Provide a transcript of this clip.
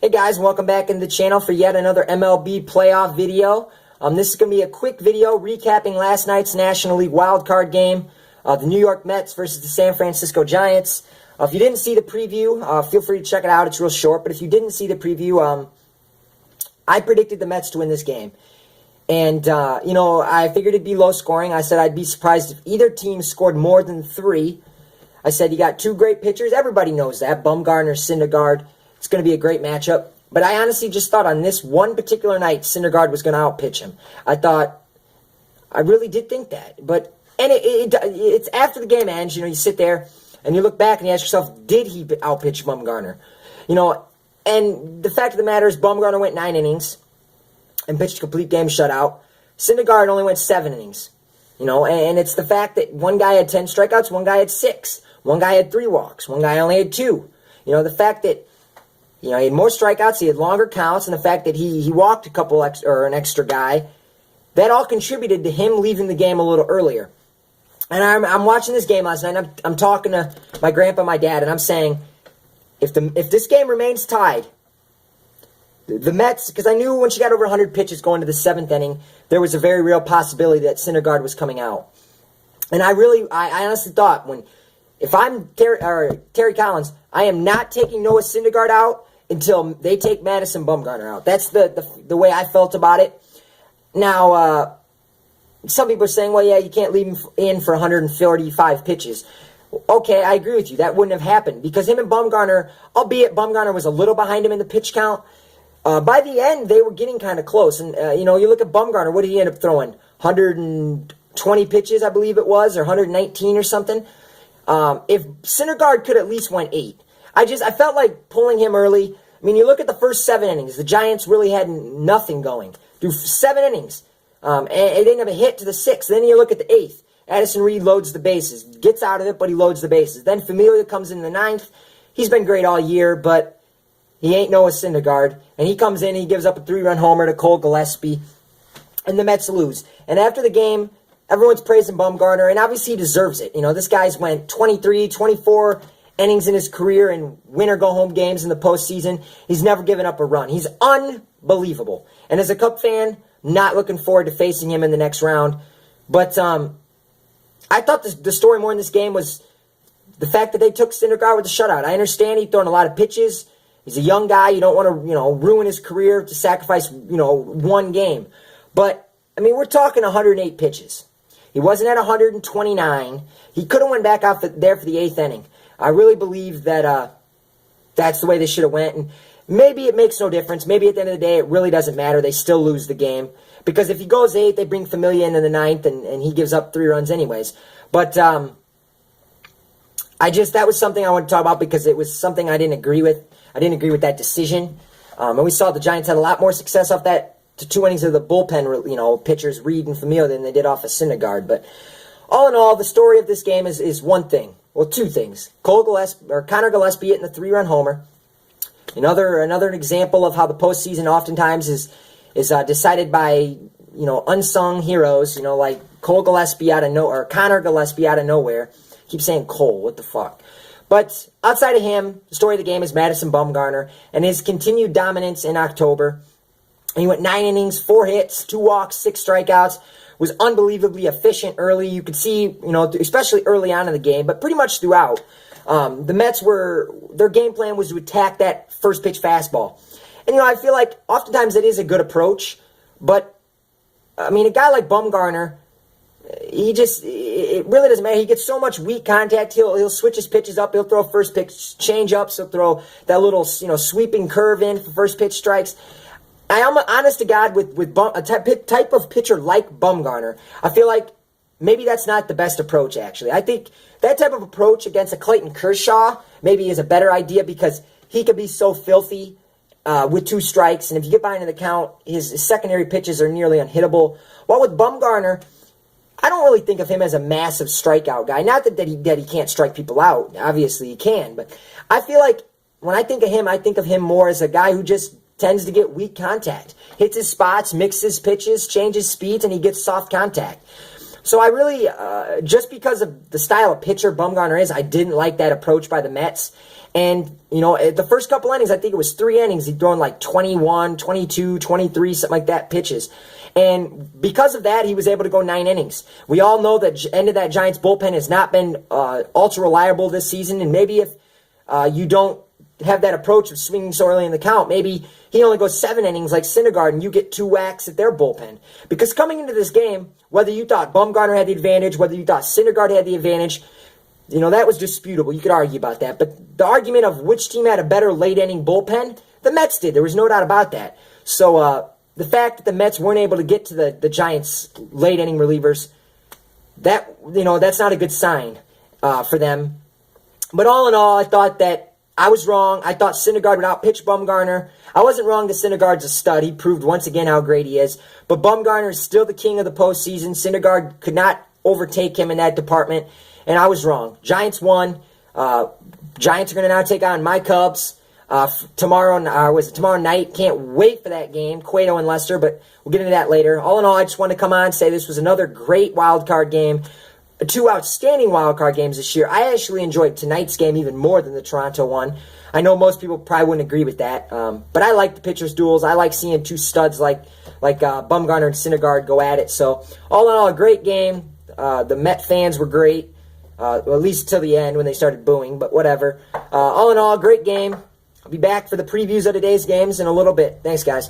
Hey guys, welcome back into the channel for yet another MLB playoff video. This is going to be a quick video recapping last night's National League wildcard game, the New York Mets versus the San Francisco Giants. If you didn't see the preview, feel free to check it out. It's real short, but if you didn't see the preview, I predicted the Mets to win this game. And, I figured it'd be low scoring. I said I'd be surprised if either team scored more than 3. I said you got two great pitchers. Everybody knows that. Bumgarner, Syndergaard. It's going to be a great matchup. But I honestly just thought on this one particular night, Syndergaard was going to outpitch him. I really did think that. It's after the game ends, you sit there and you look back and you ask yourself, did he outpitch Bumgarner? And the fact of the matter is Bumgarner went 9 innings and pitched a complete game shutout. Syndergaard only went 7 innings. And it's the fact that one guy had 10 strikeouts, one guy had 6. One guy had 3 walks, one guy only had 2. The fact that he had more strikeouts, he had longer counts, and the fact that he walked an extra guy, that all contributed to him leaving the game a little earlier. And I'm watching this game last night, and I'm talking to my grandpa and my dad, and I'm saying, if this game remains tied, the Mets, because I knew when she got over 100 pitches going to the 7th inning, there was a very real possibility that Syndergaard was coming out. And I honestly thought, if I'm Terry Collins, I am not taking Noah Syndergaard out until they take Madison Bumgarner out. That's the way I felt about it. Now, some people are saying, well, yeah, you can't leave him in for 145 pitches. Okay, I agree with you. That wouldn't have happened because him and Bumgarner, albeit Bumgarner was a little behind him in the pitch count, by the end, they were getting kind of close. And, you look at Bumgarner, what did he end up throwing? 120 pitches, I believe it was, or 119 or something. If Syndergaard could at least went 8. I felt like pulling him early. I mean, you look at the first 7 innings. The Giants really had nothing going. Through 7 innings. And they didn't have a hit to the 6th. Then you look at the 8th. Addison Reed loads the bases. Gets out of it, but he loads the bases. Then Familia comes in the 9th. He's been great all year, but he ain't Noah Syndergaard. And he comes in, he gives up a 3-run homer to Cole Gillespie. And the Mets lose. And after the game, everyone's praising Bumgarner, and obviously he deserves it. This guy's went 23, 24 innings in his career in winner-go-home games in the postseason. He's never given up a run. He's unbelievable. And as a Cub fan, not looking forward to facing him in the next round. But I thought the story more in this game was the fact that they took Syndergaard with a shutout. I understand he's throwing a lot of pitches. He's a young guy. You don't want to, ruin his career to sacrifice, one game. But, we're talking 108 pitches. He wasn't at 129. He could have went back out there for the 8th inning. I really believe that that's the way they should have went. And maybe it makes no difference. Maybe at the end of the day, it really doesn't matter. They still lose the game. Because if he goes 8, they bring Familia in the 9th, and he gives up 3 runs anyways. But that was something I wanted to talk about because it was something I didn't agree with. I didn't agree with that decision. And we saw the Giants had a lot more success off that to 2 innings of the bullpen, pitchers, Reed and Familia, than they did off of Syndergaard. But all in all, the story of this game is one thing. Well, 2 things. Connor Gillespie hitting the 3-run homer. Another example of how the postseason oftentimes is decided by, unsung heroes, like Cole Gillespie out of nowhere, or Connor Gillespie out of nowhere. I keep saying Cole, what the fuck? But outside of him, the story of the game is Madison Bumgarner and his continued dominance in October. He went 9 innings, 4 hits, 2 walks, 6 strikeouts. Was unbelievably efficient early. You could see, especially early on in the game, but pretty much throughout. The Mets their game plan was to attack that first pitch fastball. And, I feel like oftentimes it is a good approach. But, a guy like Bumgarner, it really doesn't matter. He gets so much weak contact. He'll switch his pitches up. He'll throw first pitch change-ups. He'll throw that little, sweeping curve in for first pitch strikes. I am honest to God with a type of pitcher like Bumgarner. I feel like maybe that's not the best approach, actually. I think that type of approach against a Clayton Kershaw maybe is a better idea because he could be so filthy with 2 strikes. And if you get behind in the count, his secondary pitches are nearly unhittable. While with Bumgarner, I don't really think of him as a massive strikeout guy. Not that he can't strike people out. Obviously, he can. But I feel like when I think of him more as a guy who just tends to get weak contact. Hits his spots, mixes pitches, changes speeds, and he gets soft contact. So I really, just because of the style of pitcher Bumgarner is, I didn't like that approach by the Mets. And, the first couple innings, I think it was 3 innings, he'd thrown like 21, 22, 23, something like that, pitches. And because of that, he was able to go 9 innings. We all know that end of that Giants bullpen has not been ultra reliable this season. And maybe if you don't have that approach of swinging so early in the count, maybe he only goes 7 innings like Syndergaard and you get 2 whacks at their bullpen. Because coming into this game, whether you thought Bumgarner had the advantage, whether you thought Syndergaard had the advantage, that was disputable. You could argue about that. But the argument of which team had a better late-inning bullpen, the Mets did. There was no doubt about that. So the fact that the Mets weren't able to get to the Giants' late-inning relievers, that's not a good sign for them. But all in all, I thought that I was wrong. I thought Syndergaard would outpitch Bumgarner. I wasn't wrong that Syndergaard's a stud. He proved once again how great he is. But Bumgarner is still the king of the postseason. Syndergaard could not overtake him in that department. And I was wrong. Giants won. Giants are going to now take on my Cubs tomorrow night. Can't wait for that game, Cueto and Lester, but we'll get into that later. All in all, I just want to come on and say this was another great wild card game. 2 outstanding wild card games this year. I actually enjoyed tonight's game even more than the Toronto one. I know most people probably wouldn't agree with that, but I like the pitchers' duels. I like seeing 2 studs like Bumgarner and Syndergaard go at it. So all in all, a great game. The Met fans were great. At least till the end when they started booing, but whatever. All in all, great game. I'll be back for the previews of today's games in a little bit. Thanks, guys.